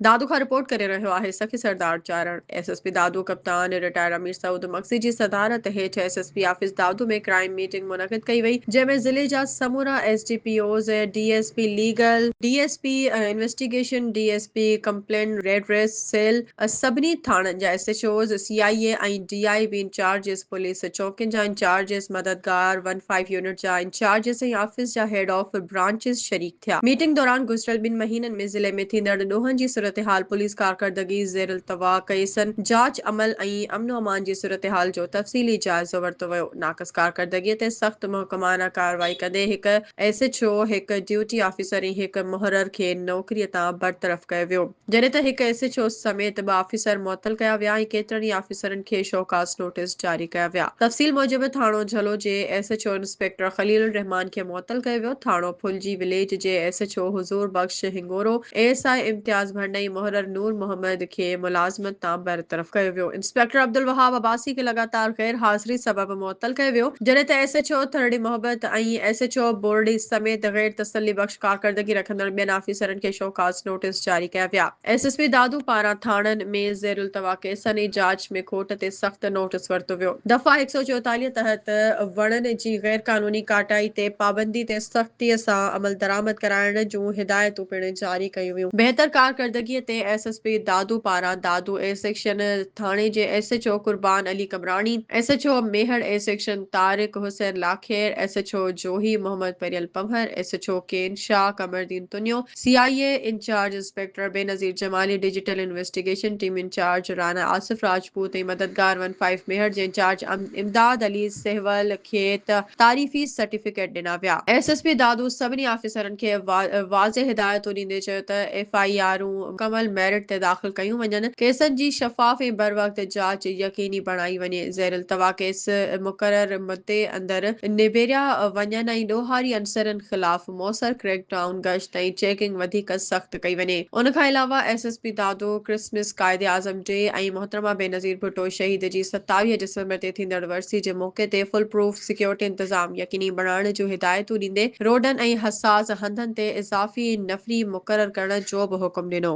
दादू खां रिपोर्ट करे रहियो आहे सखी सरदार चारण। एसएसपी दादू कप्तान रिटायर अमीर सऊद मक्सी जी सदारत हेठि एसएसपी ऑफिस दादू में क्राइम मीटिंग मुनक़िद कई वई, जंहिंमें ज़िले जा समूरा SDPOs DSP legal, DSP investigation, DSP complaint redress cell, सभिनी थाणनि जा एसएचओज़, सीआईए ऐं डीआईबी इंचार्जिस, पुलिस चौकियुनि जा इंचार्जिस, मददगार 15 यूनिट जा इंचार्जिस ऐं ऑफिस जा हेड ऑफ ब्रांचिस शरीक थिया। मीटिंग दौरान गुज़िरियल 2 महीननि में ज़िले में थींदड़ ॾोहनि जी सूरतहाल, पुलिस कारकर्दगी, ज़ेर इल्तवा केसनि, जांच अमल ऐं अमनो अमान जी सूरतहाल जो तफ़सीली जाइज़ो वरितो वियो। नाक़िस कारकर्दगीअ ते सख़्त मुहकमाना कार्रवाई कंदे हिक एसएचओ, हिक ड्यूटी ऑफिसर ऐं हिक मुहर्रर खे नौकरीअ तां बरतरफ़ कयो वियो, जॾहिं त हिक एसएचओ समेत 2 ऑफिसर मुअतल कया विया ऐं केतिरनि ई ऑफिसरनि खे शोकास नोटिस जारी कया विया। तफ़सील मूजिबि थाणो झलो जे एसएचओ इंस्पेक्टर खलील रहमान खे मुअतल कयो वियो। थाणो फुलजी विलेज जे एसएचओ हुज़ूर बख्श हिंगोरो, एएसआई इम्तियाज भंडई, मुहर्रर नूर मोहम्मद खे मुलाज़मत तां बरतरफ़ कयो वियो। इंस्पेक्टर अब्दुल वहाब अब्बासी खे लगातार गैर हाज़िरी सबबि मुअतल कयो वियो, जॾहिं त एसएचओ थरड़ी मोहब्बत ऐं एसएचओ बोरडी समेत गैर तसल्ली बख्श कारकर्दगी रखंदड़ ॿियनि ऑफिसरनि खे शोकास नोटिस जारी कया विया। एसएसपी दादू पारां थाणनि में ज़ेर इल्तवा केसनि जी जांच में खोट ते सख़्त नोटिस वरितो वियो। दफ़ा 144 तहत वणनि जी गैर कानूनी काटाई ते पाबंदी ते सख़्तीअ सां अमल दरामद कराइण जूं हिदायतूं पिणु जारी कयूं वियूं। बेहतर कारकर्दगीअ ते एसएसपी दादू पारां दादू ए सेक्शन थाणे जे SHO Qurban Ali Kamrani, SHO Mehar A section Tariq Hussain Lakhair, SHO Johi Mohammad Parial Pambhar, SHO Kain Shah Qamaruddin Tunio, CIA incharge inspector Benazir Jamali, digital investigation team incharge Rana Asif Rajput ऐं मददगार 15 मेहर जे इंचार्ज इमदाद अली सहवल खे तारीफ़ी सर्टिफिकेट ॾिना विया। एसएसपी दादू सभिनी ऑफिसरनि खे वाज़े हिदायतूं ॾींदे चयो त एफआईआरूं मुकमल मेरिट ते दाख़िल कयूं वञनि, केसनि जी शफ़ाफ़ ऐं बर वक़्त जांच यकीनी बणाई वञे, ज़ेर इल्तवा केस मुक़रर मुद्दे अंदरि निबेरिया वञनि ऐं ॾोहारी अंसरनि ख़िलाफ़ मौसर क्रैकडाउन गश्त ऐं चेकिंग वधीक सख़्त कई वञे। उन खां अलावा एसएसपी दादू क्रिसमस कायदे आज़म डे ऐं मोहतरमा बेनज़ीर भुट्टो शहीद जी 27 दिसंबर ते थींदड़ वरसी जे मौक़े ते फुल प्रूफ सिक्योरिटी इंतज़ाम यकीनी बणाइण जूं हिदायतूं ॾींदे रोडनि ऐं हसास हंधनि ते इज़ाफ़ी नफ़री मुक़रर करण जो बि हुकुम ॾिनो।